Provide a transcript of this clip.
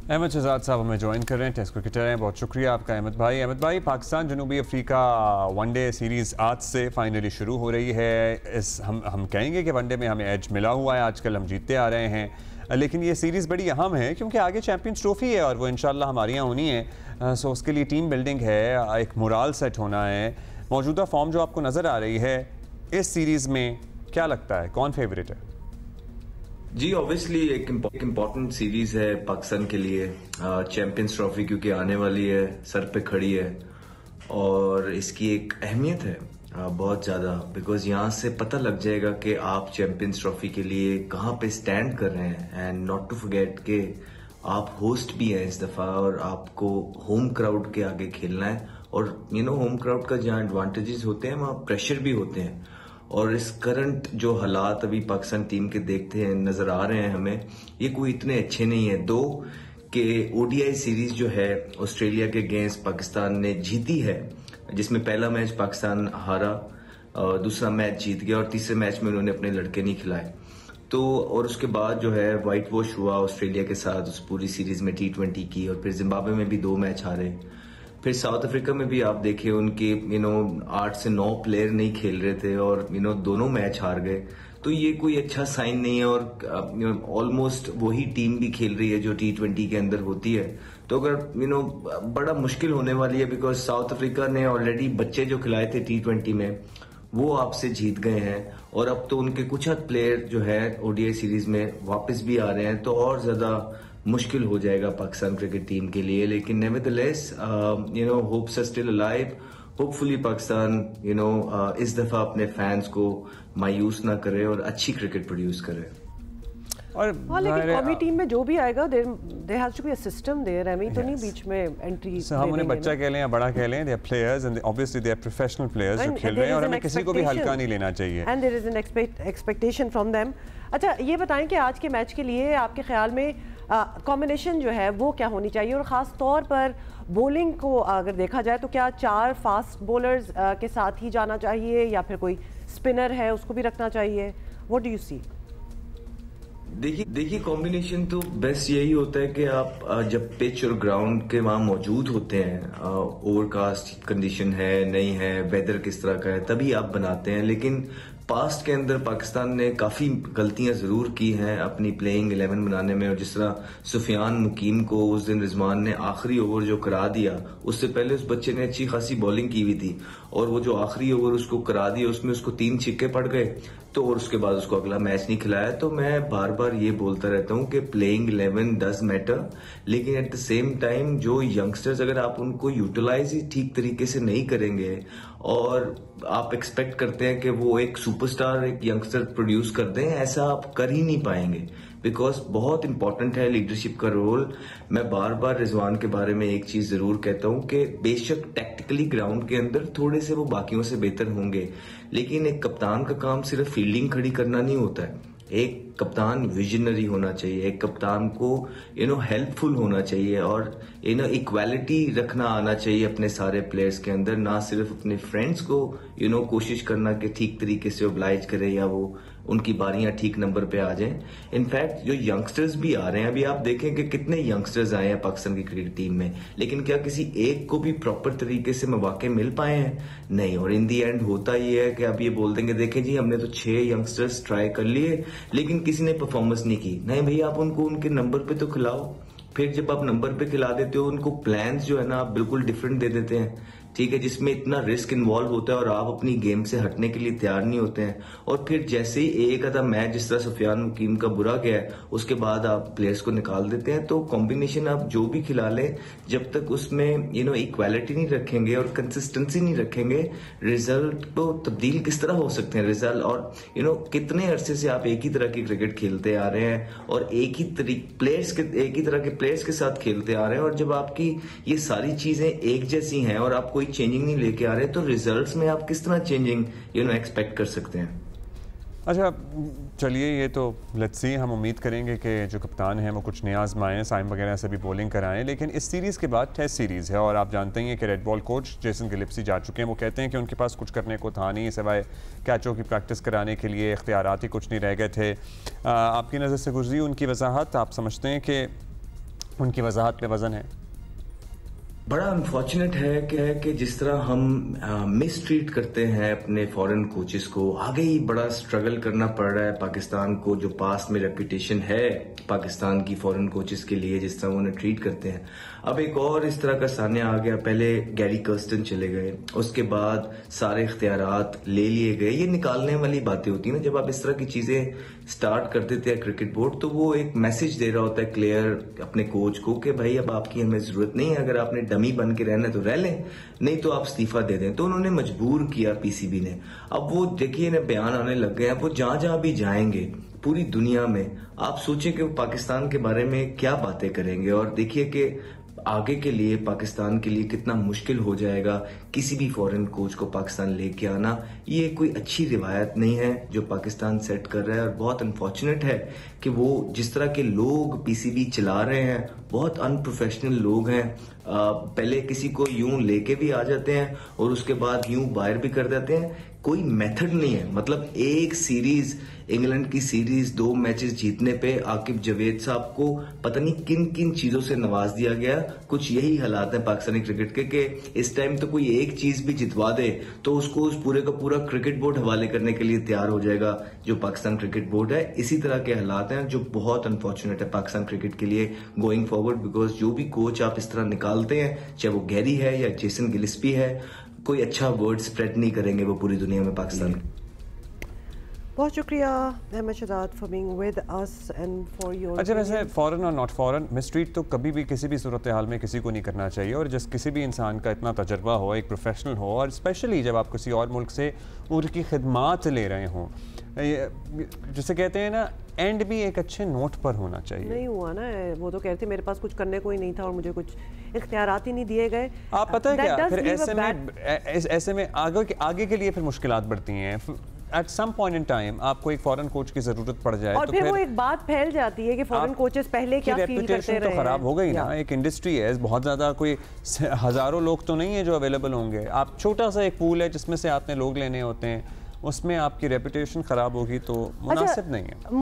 अहमद शहजाद साहब हमें ज्वाइन कर रहे हैं, टेस्ट क्रिकेटर हैं। बहुत शुक्रिया आपका अहमद भाई। पाकिस्तान जनूबी अफ्रीका वनडे सीरीज़ आज से फाइनली शुरू हो रही है। हम कहेंगे कि वनडे में हमें एज मिला हुआ है, आजकल हम जीतते आ रहे हैं, लेकिन ये सीरीज़ बड़ी अहम है क्योंकि आगे चैम्पियंस ट्रॉफी है और वो इंशाल्लाह हमारे यहाँ होनी है। सो उसके लिए टीम बिल्डिंग है, एक मोराल सेट होना है। मौजूदा फॉर्म जो आपको नज़र आ रही है इस सीरीज़ में, क्या लगता है कौन फेवरेट है? जी ऑब्वियसली एक इम्पॉर्टेंट सीरीज है पाकिस्तान के लिए। चैंपियंस ट्रॉफी क्योंकि आने वाली है, सर पे खड़ी है और इसकी एक अहमियत है बहुत ज़्यादा, बिकॉज यहाँ से पता लग जाएगा कि आप चैंपियंस ट्रॉफी के लिए कहाँ पे स्टैंड कर रहे हैं। एंड नॉट टू फॉरगेट कि आप होस्ट भी हैं इस दफ़ा और आपको होम क्राउड के आगे खेलना है। और होम क्राउड का जहाँ एडवांटेजेस होते हैं वहाँ प्रेशर भी होते हैं। और इस करंट जो हालात अभी पाकिस्तान टीम के देखते हैं, नजर आ रहे हैं हमें, ये कोई इतने अच्छे नहीं है। दो के ओडीआई सीरीज जो है ऑस्ट्रेलिया के अगेंस्ट पाकिस्तान ने जीती है, जिसमें पहला मैच पाकिस्तान हारा, दूसरा मैच जीत गया और तीसरे मैच में उन्होंने अपने लड़के नहीं खिलाए। तो और उसके बाद जो है वाइट वॉश हुआ ऑस्ट्रेलिया के साथ उस पूरी सीरीज में T20 की, और फिर जिम्बाब्वे में भी 2 मैच हारे। फिर साउथ अफ्रीका में भी आप देखिए उनके 8 से 9 प्लेयर नहीं खेल रहे थे और दोनों मैच हार गए। तो ये कोई अच्छा साइन नहीं है। और ऑलमोस्ट वही टीम भी खेल रही है जो T20 के अंदर होती है। तो अगर बड़ा मुश्किल होने वाली है, बिकॉज साउथ अफ्रीका ने ऑलरेडी बच्चे जो खिलाए थे T20 में वो आपसे जीत गए हैं और अब तो उनके कुछ हद प्लेयर जो है ओडीआई सीरीज में वापस भी आ रहे हैं, तो और ज्यादा मुश्किल हो जाएगा पाकिस्तान क्रिकेट टीम के लिए। लेकिन nevertheless hopes are still alive. Hopefully Pakistan इस दफा अपने फैंस को मायूस ना करे और अच्छी क्रिकेट प्रोड्यूस करे। और लेकिन कौमी टीम में जो भी आएगा there has to be a system there. I mean तो नहीं बीच में एंट्री हम उन्हें बच्चा कह लें या बड़ा कह लें, they are players and obviously they are professional players जो खेल रहे हैं और हमें किसी को भी हल्का नहीं लेना चाहिए। And there is an expectation from them. अच्छा ये बताएं कि आज के मैच के लिए आपके ख्याल में कॉम्बिनेशन जो है वो क्या होनी चाहिए, और ख़ास तौर पर बॉलिंग को अगर देखा जाए तो क्या 4 फास्ट बॉलर्स के साथ ही जाना चाहिए या फिर कोई स्पिनर है उसको भी रखना चाहिए? What do you see? देखिए कॉम्बिनेशन तो बेस्ट यही होता है कि आप जब पिच और ग्राउंड के वहां मौजूद होते हैं, ओवरकास्ट कंडीशन है नहीं है, वेदर किस तरह का है, तभी आप बनाते हैं। लेकिन पास्ट के अंदर पाकिस्तान ने काफी गलतियां जरूर की हैं अपनी प्लेइंग 11 बनाने में। और जिस तरह सुफियान मुकीम को उस दिन रिजवान ने आखिरी ओवर जो करा दिया, उससे पहले उस बच्चे ने अच्छी खासी बॉलिंग की हुई थी और वो जो आखिरी ओवर उसको करा दिया उसमें उसको 3 छिक्के पड़ गए, तो और उसके बाद उसको अगला मैच नहीं खिलाया। तो मैं बार बार ये बोलता रहता हूँ कि प्लेइंग 11 डज मैटर, लेकिन एट द सेम टाइम जो यंगस्टर्स अगर आप उनको यूटिलाइज ही ठीक तरीके से नहीं करेंगे और आप एक्सपेक्ट करते हैं कि वो एक सुपरस्टार एक यंगस्टर प्रोड्यूस कर दें, ऐसा आप कर ही नहीं पाएंगे। बिकॉज बहुत इंपॉर्टेंट है लीडरशिप का रोल। मैं बार बार रिजवान के बारे में एक चीज जरूर कहता हूं कि बेशक टैक्टिकली ग्राउंड के अंदर थोड़े से वो बाकियों से बेहतर होंगे, लेकिन एक कप्तान का काम सिर्फ फील्डिंग खड़ी करना नहीं होता है। एक कप्तान विजनरी होना चाहिए, एक कप्तान को हेल्पफुल होना चाहिए और इक्वालिटी रखना आना चाहिए अपने सारे प्लेयर्स के अंदर, ना सिर्फ अपने फ्रेंड्स को कोशिश करना कि ठीक तरीके से ओब्लाइज करे या वो उनकी बारियां ठीक नंबर पे आ जाएं। इनफैक्ट जो यंगस्टर्स भी आ रहे हैं, अभी आप देखें कि कितने यंगस्टर्स आए हैं पाकिस्तान की क्रिकेट टीम में, लेकिन क्या किसी एक को भी प्रॉपर तरीके से मौके मिल पाए हैं? नहीं। और इन दी एंड होता ये है कि आप ये बोल देंगे देखें जी हमने तो 6 यंगस्टर्स ट्राई कर लिए लेकिन किसी ने परफॉर्मेंस नहीं की। नहीं भैया, आप उनको उनके नंबर पे तो खिलाओ। फिर जब आप नंबर पे खिला देते हो उनको प्लान्स जो है ना आप बिल्कुल डिफरेंट दे देते हैं, ठीक है, जिसमें इतना रिस्क इन्वॉल्व होता है और आप अपनी गेम से हटने के लिए तैयार नहीं होते हैं। और फिर जैसे ही एक आधा मैच जिस तरह सुफियान मुकीम का बुरा गया है उसके बाद आप प्लेयर्स को निकाल देते हैं। तो कॉम्बिनेशन आप जो भी खिला लें, जब तक उसमें इक्वालिटी नहीं रखेंगे और कंसिस्टेंसी नहीं रखेंगे, रिजल्ट को तब्दील किस तरह हो सकते हैं रिजल्ट। और कितने अरसे से आप एक ही तरह की क्रिकेट खेलते आ रहे हैं और एक ही तरह के प्लेयर्स के साथ खेलते आ रहे हैं, और जब आपकी ये सारी चीजें एक जैसी हैं और आप कोई चेंजिंग नहीं लेके आ रहे, तो रिजल्ट्स में आप किस तरह चेंजिंग एक्सपेक्ट कर सकते हैं? अच्छा चलिए, ये तो लेट्स सी, हम उम्मीद करेंगे कि जो कप्तान हैं वो कुछ नया आजमाएं, साइम वगैरह से भी बॉलिंग कराएं। लेकिन इस सीरीज़ के बाद टेस्ट सीरीज़ है और आप जानते हैं कि रेड बॉल कोच जेसन गिलिप्सी जा चुके हैं। वो कहते हैं कि उनके पास कुछ करने को था नहीं सिवाय कैचों की प्रैक्टिस कराने के लिए, इख्तियारात ही कुछ नहीं रह गए थे। आपकी नज़र से गुजरी उनकी वजाहत, आप समझते हैं कि उनकी वजाहत पे वजन है। बड़ा अनफॉर्चुनेट है कि जिस तरह हम मिस ट्रीट करते हैं अपने फॉरेन कोचेस को, आगे ही बड़ा स्ट्रगल करना पड़ रहा है पाकिस्तान को, जो पास में रेपुटेशन है पाकिस्तान की फॉरेन कोचेस के लिए, जिस तरह उन्हें ट्रीट करते हैं। अब एक और इस तरह का सामने आ गया, पहले गैरी कर्स्टन चले गए, उसके बाद सारे इख्तियारात ले लिए गए। ये निकालने वाली बातें होती है ना, जब आप इस तरह की चीजें स्टार्ट कर देते हैं क्रिकेट बोर्ड, तो वो एक मैसेज दे रहा होता है क्लियर अपने कोच को कि भाई अब आपकी हमें जरूरत नहीं है, अगर आपने डमी बन के रहना है तो रह लें, नहीं तो आप इस्तीफा दे दें। तो उन्होंने मजबूर किया पीसीबी ने। अब वो देखिए ना बयान आने लग गए हैं, वो जहां जहां भी जाएंगे पूरी दुनिया में, आप सोचें कि वो पाकिस्तान के बारे में क्या बातें करेंगे, और देखिए कि आगे के लिए पाकिस्तान के लिए कितना मुश्किल हो जाएगा किसी भी फॉरेन कोच को पाकिस्तान लेके आना। ये कोई अच्छी रिवायत नहीं है जो पाकिस्तान सेट कर रहा है, और बहुत अनफॉर्चुनेट है कि वो जिस तरह के लोग पीसीबी चला रहे हैं, बहुत अनप्रोफेशनल लोग हैं। पहले किसी को यूं लेके भी आ जाते हैं और उसके बाद यूं बाहर भी कर देते हैं, कोई मेथड नहीं है। मतलब एक सीरीज, इंग्लैंड की सीरीज 2 मैचेस जीतने पे आकिब जावेद साहब को पता नहीं किन किन चीजों से नवाज दिया गया। कुछ यही हालात है पाकिस्तानी क्रिकेट के कि इस टाइम तो कोई एक चीज भी जितवा दे तो उसको उस पूरे का पूरा क्रिकेट बोर्ड हवाले करने के लिए तैयार हो जाएगा, जो पाकिस्तान क्रिकेट बोर्ड है। इसी तरह के हालात हैं जो बहुत अनफॉर्चुनेट है पाकिस्तान क्रिकेट के लिए गोइंग फॉरवर्ड, बिकॉज जो भी कोच आप इस तरह निकालते हैं, चाहे वो गैरी है या जेसन गिलिस्पी है, कोई अच्छा वर्ड स्प्रेड नहीं करेंगे वो पूरी दुनिया में पाकिस्तान। बहुत शुक्रिया Ahmad Shahzad for being with us and for your. अच्छा, वैसे फॉरेन और नॉट फॉरेन मिसट्रीट तो कभी भी किसी भी सूरत हाल में किसी को नहीं करना चाहिए, और जिस किसी भी इंसान का इतना तजर्बा हो, एक प्रोफेशनल हो, और स्पेशली जब आप किसी और मुल्क से उनकी खिदमात ले रहे हों, जिसे कहते हैं ना, एंड भी एक अच्छे नोट पर होना चाहिए। नहीं हुआ ना, वो तो कहते मेरे पास कुछ करने को ही नहीं था और मुझे कुछ इख्तियारात ही नहीं दिए गए। आप पता है क्या, फिर ऐसे में आगे के लिए फिर मुश्किलात बढ़ती हैं। At some point in time आपको एक फॉरेन कोच की जरूरत पड़ जाए, और तो फिर वो एक बात फैल जाती है कि फॉरेन कोचेस पहले क्या फील करते रहे, तो खराब हो गई ना। एक इंडस्ट्री है, बहुत ज्यादा कोई हजारों लोग तो नहीं है जो अवेलेबल होंगे। आप छोटा सा एक पूल है जिसमें से आपने लोग लेने होते हैं, उसमें आपकी रेपुटेशन खराब होगी तो मुनासिब नहीं है।